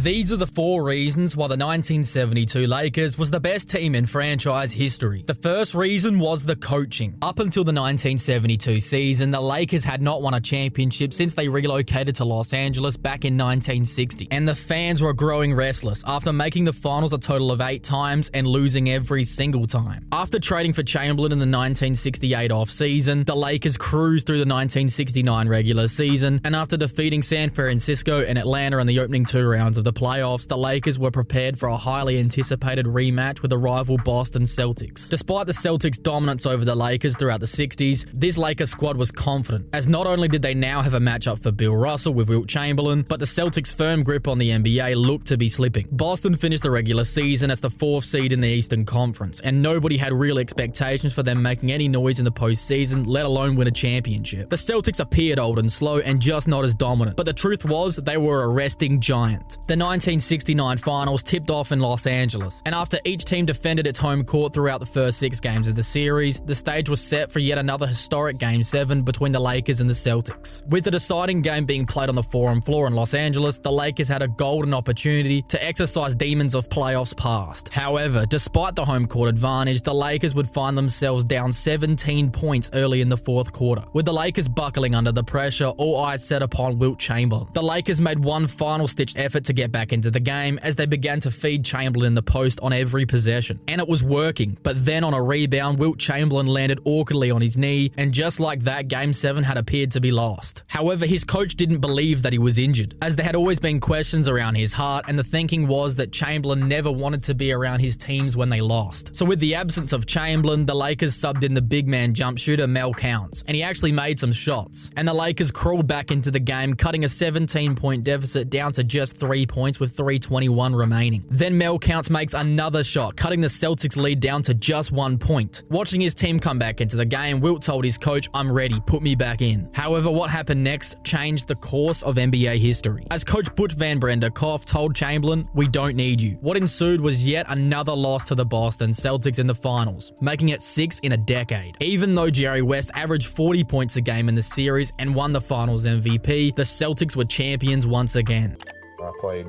These are the 4 reasons why the 1972 Lakers was the best team in franchise history. The first reason was the coaching. Up until the 1972 season, the Lakers had not won a championship since they relocated to Los Angeles back in 1960, and the fans were growing restless after making the finals a total of 8 times and losing every single time. After trading for Chamberlain in the 1968 off-season, the Lakers cruised through the 1969 regular season, and after defeating San Fransico and Atlanta in the opening 2 rounds of the playoffs, the Lakers were prepared for a highly anticipated rematch with the rival Boston Celtics. Despite the Celtics' dominance over the Lakers throughout the 60s, this Lakers squad was confident, as not only did they now have a matchup for Bill Russell with Wilt Chamberlain, but the Celtics' firm grip on the NBA looked to be slipping. Boston finished the regular season as the 4th seed in the Eastern Conference, and nobody had real expectations for them making any noise in the postseason, let alone win a championship. The Celtics appeared old and slow and just not as dominant, but the truth was they were a resting giant. The 1969 finals tipped off in Los Angeles, and after each team defended its home court throughout the first 6 games of the series, the stage was set for yet another historic Game 7 between the Lakers and the Celtics. With the deciding game being played on the Forum floor in Los Angeles, the Lakers had a golden opportunity to exercise demons of playoffs past. However, despite the home court advantage, the Lakers would find themselves down 17 points early in the 4th quarter. With the Lakers buckling under the pressure, all eyes set upon Wilt Chamberlain. The Lakers made one final-stitch effort to get back into the game as they began to feed Chamberlain in the post on every possession. And it was working, but then on a rebound, Wilt Chamberlain landed awkwardly on his knee, and just like that, Game 7 had appeared to be lost. However, his coach didn't believe that he was injured, as there had always been questions around his heart, and the thinking was that Chamberlain never wanted to be around his teams when they lost. So with the absence of Chamberlain, the Lakers subbed in the big man jump shooter Mel Counts, and he actually made some shots. And the Lakers crawled back into the game, cutting a 17-point deficit down to just 3 points with 3:21 remaining. Then Mel Counts makes another shot, cutting the Celtics lead down to just 1 point. Watching his team come back into the game, Wilt told his coach, "I'm ready, put me back in." However, what happened next changed the course of NBA history. As coach Butch Van Branderkoff told Chamberlain, "We don't need you." What ensued was yet another loss to the Boston Celtics in the finals, making it 6 in a decade. Even though Jerry West averaged 40 points a game in the series and won the finals MVP, the Celtics were champions once again. I played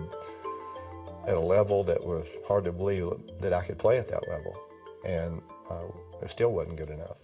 at a level that was hard to believe that I could play at that level, and it still wasn't good enough.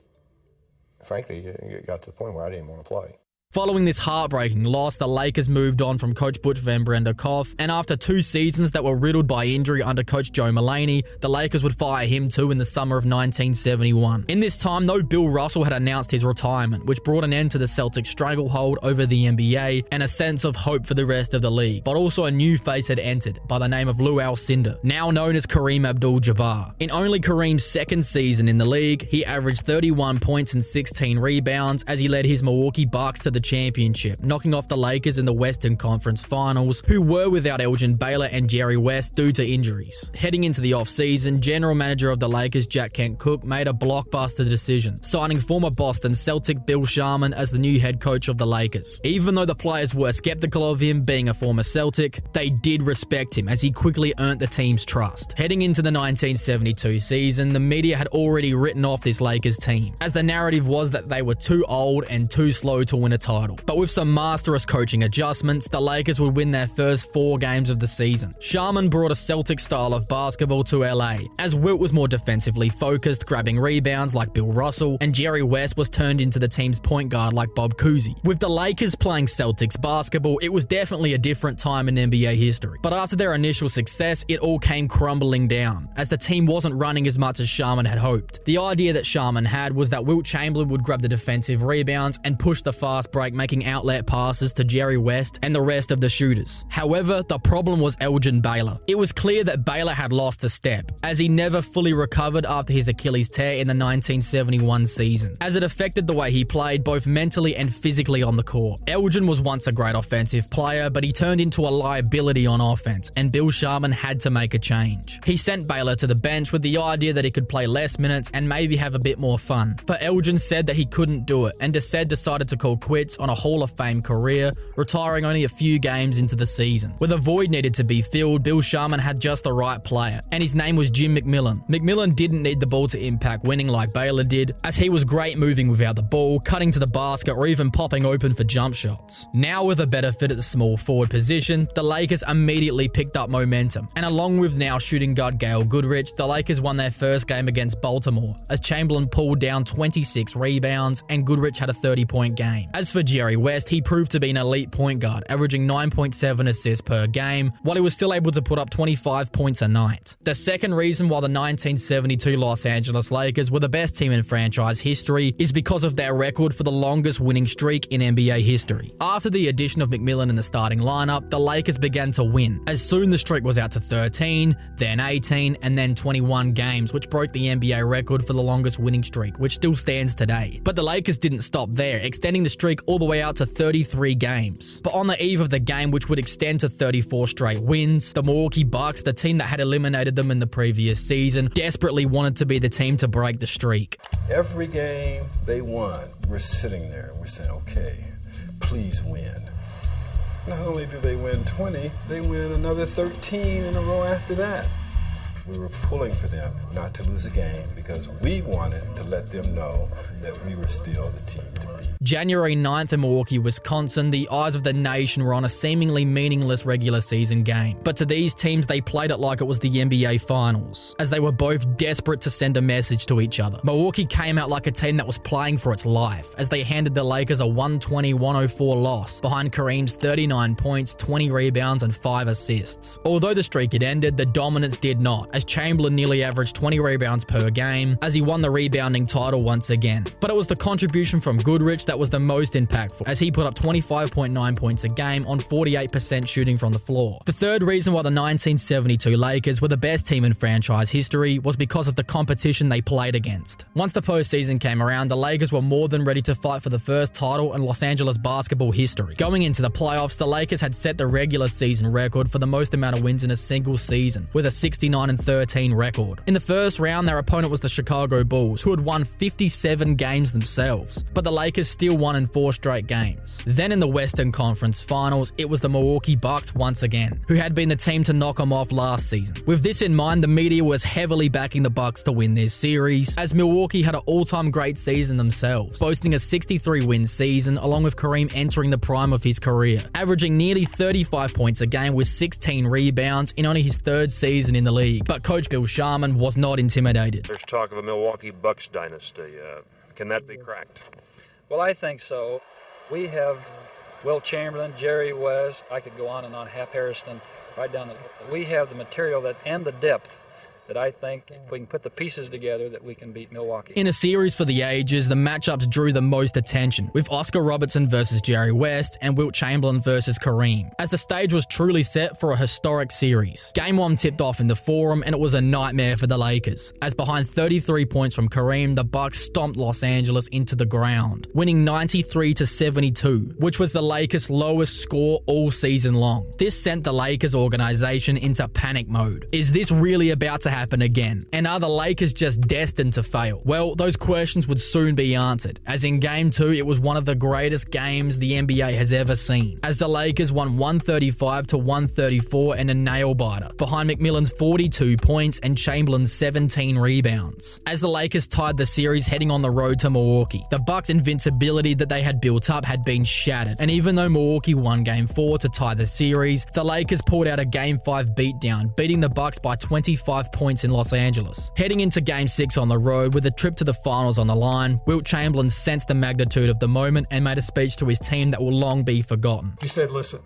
Frankly, it got to the point where I didn't want to play. Following this heartbreaking loss, the Lakers moved on from coach Butch Van Branderkoff, and after 2 seasons that were riddled by injury under coach Joe Mulaney, the Lakers would fire him too in the summer of 1971. In this time, though, Bill Russell had announced his retirement, which brought an end to the Celtics' stranglehold over the NBA and a sense of hope for the rest of the league. But also a new face had entered by the name of Lou Alcindor, now known as Kareem Abdul-Jabbar. In only Kareem's 2nd season in the league, he averaged 31 points and 16 rebounds as he led his Milwaukee Bucks to the championship, knocking off the Lakers in the Western Conference Finals, who were without Elgin Baylor and Jerry West due to injuries. Heading into the offseason, general manager of the Lakers, Jack Kent Cooke, made a blockbuster decision, signing former Boston Celtic Bill Chamberlain as the new head coach of the Lakers. Even though the players were skeptical of him being a former Celtic, they did respect him as he quickly earned the team's trust. Heading into the 1972 season, the media had already written off this Lakers team, as the narrative was that they were too old and too slow to win a title. But with some masterous coaching adjustments, the Lakers would win their first 4 games of the season. Chamberlain brought a Celtic style of basketball to LA, as Wilt was more defensively focused, grabbing rebounds like Bill Russell, and Jerry West was turned into the team's point guard like Bob Cousy. With the Lakers playing Celtics basketball, it was definitely a different time in NBA history. But after their initial success, it all came crumbling down, as the team wasn't running as much as Chamberlain had hoped. The idea that Chamberlain had was that Wilt Chamberlain would grab the defensive rebounds and push the fast break, making outlet passes to Jerry West and the rest of the shooters. However, the problem was Elgin Baylor. It was clear that Baylor had lost a step, as he never fully recovered after his Achilles tear in the 1971 season, as it affected the way he played both mentally and physically on the court. Elgin was once a great offensive player, but he turned into a liability on offense, and Bill Chamberlain had to make a change. He sent Baylor to the bench with the idea that he could play less minutes and maybe have a bit more fun, but Elgin said that he couldn't do it, and decided to call quits hits on a Hall of Fame career, retiring only a few games into the season. With a void needed to be filled, Bill Sharman had just the right player, and his name was Jim McMillan. McMillan didn't need the ball to impact winning like Baylor did, as he was great moving without the ball, cutting to the basket, or even popping open for jump shots. Now with a better fit at the small forward position, the Lakers immediately picked up momentum, and along with now shooting guard Gail Goodrich, the Lakers won their first game against Baltimore, as Chamberlain pulled down 26 rebounds and Goodrich had a 30-point game. As for Jerry West, he proved to be an elite point guard, averaging 9.7 assists per game, while he was still able to put up 25 points a night. The second reason why the 1972 Los Angeles Lakers were the best team in franchise history is because of their record for the longest winning streak in NBA history. After the addition of McMillan in the starting lineup, the Lakers began to win, as soon the streak was out to 13, then 18, and then 21 games, which broke the NBA record for the longest winning streak, which still stands today. But the Lakers didn't stop there, extending the streak all the way out to 33 games. But on the eve of the game, which would extend to 34 straight wins, the Milwaukee Bucks, the team that had eliminated them in the previous season, desperately wanted to be the team to break the streak. Every game they won, we're sitting there and we're saying, okay, please win. Not only do they win 20, they win another 13 in a row after that. We were pulling for them not to lose a game because we wanted to let them know that we were still the team to beat. January 9th in Milwaukee, Wisconsin, the eyes of the nation were on a seemingly meaningless regular season game. But to these teams, they played it like it was the NBA Finals, as they were both desperate to send a message to each other. Milwaukee came out like a team that was playing for its life, as they handed the Lakers a 120-104 loss, behind Kareem's 39 points, 20 rebounds, and 5 assists. Although the streak had ended, the dominance did not, as Chamberlain nearly averaged 20 rebounds per game, as he won the rebounding title once again. But it was the contribution from Goodrich that was the most impactful, as he put up 25.9 points a game on 48% shooting from the floor. The third reason why the 1972 Lakers were the best team in franchise history was because of the competition they played against. Once the postseason came around, the Lakers were more than ready to fight for the first title in Los Angeles basketball history. Going into the playoffs, the Lakers had set the regular season record for the most amount of wins in a single season, with a 69-13 record. In the first round, their opponent was the Chicago Bulls, who had won 57 games themselves, but the Lakers still won in 4 straight games. Then in the Western Conference Finals, it was the Milwaukee Bucks once again, who had been the team to knock them off last season. With this in mind, the media was heavily backing the Bucks to win this series, as Milwaukee had an all-time great season themselves, boasting a 63-win season, along with Kareem entering the prime of his career, averaging nearly 35 points a game with 16 rebounds in only his third season in the league. But Coach Bill Sharman was not intimidated. There's talk of a Milwaukee Bucks dynasty. Can that be cracked? Well, I think so. We have Wilt Chamberlain, Jerry West, I could go on and on, Hap Harrison, right down the... We have the material that and the depth that I think if we can put the pieces together that we can beat Milwaukee. In a series for the ages, the matchups drew the most attention, with Oscar Robertson versus Jerry West and Wilt Chamberlain versus Kareem, as the stage was truly set for a historic series. Game 1 tipped off in the Forum, and it was a nightmare for the Lakers, as behind 33 points from Kareem, the Bucks stomped Los Angeles into the ground, winning 93-72, which was the Lakers' lowest score all season long. This sent the Lakers organization into panic mode. Is this really about to happen again? And are the Lakers just destined to fail? Well, those questions would soon be answered, as in Game 2, it was one of the greatest games the NBA has ever seen, as the Lakers won 135-134 in a nail-biter, behind McMillan's 42 points and Chamberlain's 17 rebounds. As the Lakers tied the series heading on the road to Milwaukee, the Bucks' invincibility that they had built up had been shattered, and even though Milwaukee won Game 4 to tie the series, the Lakers pulled out a Game 5 beatdown, beating the Bucks by 25 points in Los Angeles. Heading into Game 6 on the road with a trip to the finals on the line, Wilt Chamberlain sensed the magnitude of the moment and made a speech to his team that will long be forgotten. He said, listen,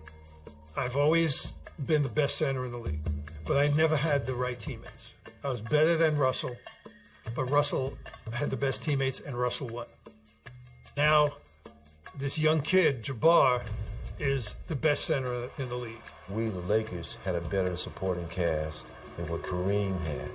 I've always been the best center in the league, but I never had the right teammates. I was better than Russell, but Russell had the best teammates and Russell won. Now, this young kid, Jabbar, is the best center in the league. We, the Lakers, had a better supporting cast than what Kareem had.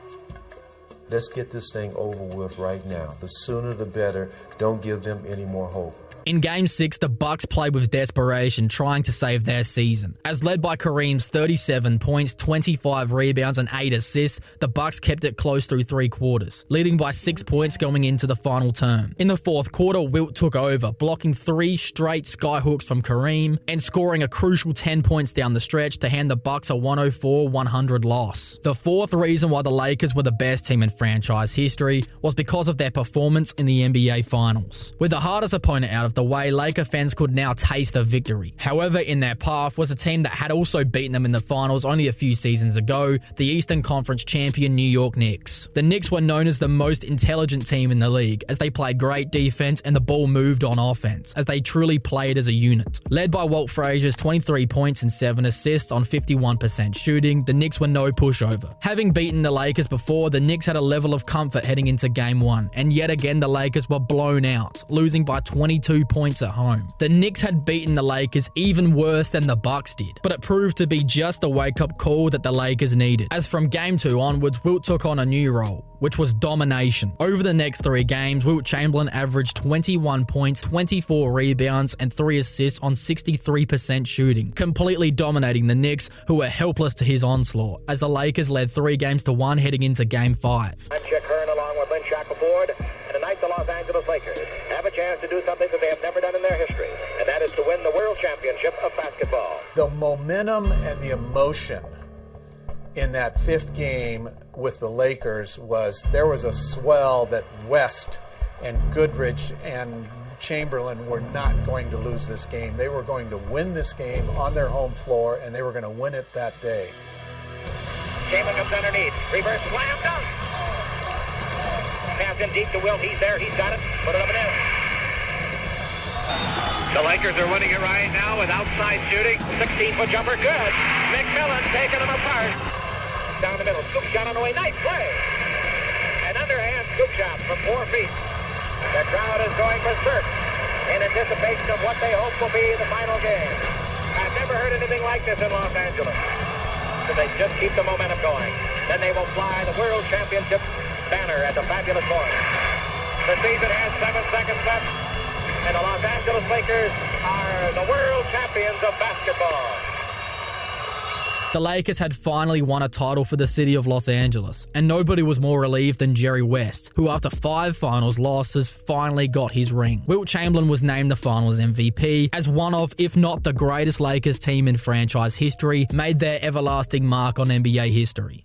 Let's get this thing over with right now. The sooner the better. Don't give them any more hope. In Game 6, the Bucks played with desperation, trying to save their season. As led by Kareem's 37 points, 25 rebounds, and 8 assists, the Bucks kept it close through 3 quarters, leading by 6 points going into the final term. In the fourth quarter, Wilt took over, blocking 3 straight skyhooks from Kareem and scoring a crucial 10 points down the stretch to hand the Bucks a 104-100 loss. The fourth reason why the Lakers were the best team in franchise history was because of their performance in the NBA Finals. With the hardest opponent out of the way, Laker fans could now taste the victory. However, in their path was a team that had also beaten them in the finals only a few seasons ago, the Eastern Conference champion New York Knicks. The Knicks were known as the most intelligent team in the league, as they played great defense and the ball moved on offense, as they truly played as a unit. Led by Walt Frazier's 23 points and 7 assists on 51% shooting, the Knicks were no pushover. Having beaten the Lakers before, the Knicks had a level of comfort heading into Game 1, and yet again the Lakers were blown out, losing by 22 points at home. The Knicks had beaten the Lakers even worse than the Bucks did, but it proved to be just the wake-up call that the Lakers needed, as from Game 2 onwards, Wilt took on a new role, which was domination. Over the next 3 games, Wilt Chamberlain averaged 21 points, 24 rebounds, and 3 assists on 63% shooting, completely dominating the Knicks, who were helpless to his onslaught, as the Lakers led 3-1 heading into Game 5. I'm Chick Hearn along with Lynn Shackleford, and tonight the Los Angeles Lakers have a chance to do something that they have never done in their history, and that is to win the World Championship of basketball. The momentum and the emotion in that 5th game with the Lakers there was a swell that West and Goodrich and Chamberlain were not going to lose this game. They were going to win this game on their home floor, and they were going to win it that day. Chamberlain comes underneath. Reverse slam dunk. Pass in deep to Wilt. He's there. He's got it. Put it up and in. The Lakers are winning it right now with outside shooting. 16-foot jumper. Good. McMillan taking them apart. Down the middle. Scoop shot on the way. Nice play. An underhand scoop shot from 4 feet. The crowd is going berserk in anticipation of what they hope will be the final game. I've never heard anything like this in Los Angeles. If they just keep the momentum going, then they will fly the World Championship banner at the fabulous point. The season has 7 seconds left, and the Los Angeles Lakers are the world champions of basketball. The Lakers had finally won a title for the city of Los Angeles, and nobody was more relieved than Jerry West, who after 5 finals losses finally got his ring. Wilt Chamberlain was named the finals MVP, as one of, if not the greatest Lakers team in franchise history, made their everlasting mark on NBA history.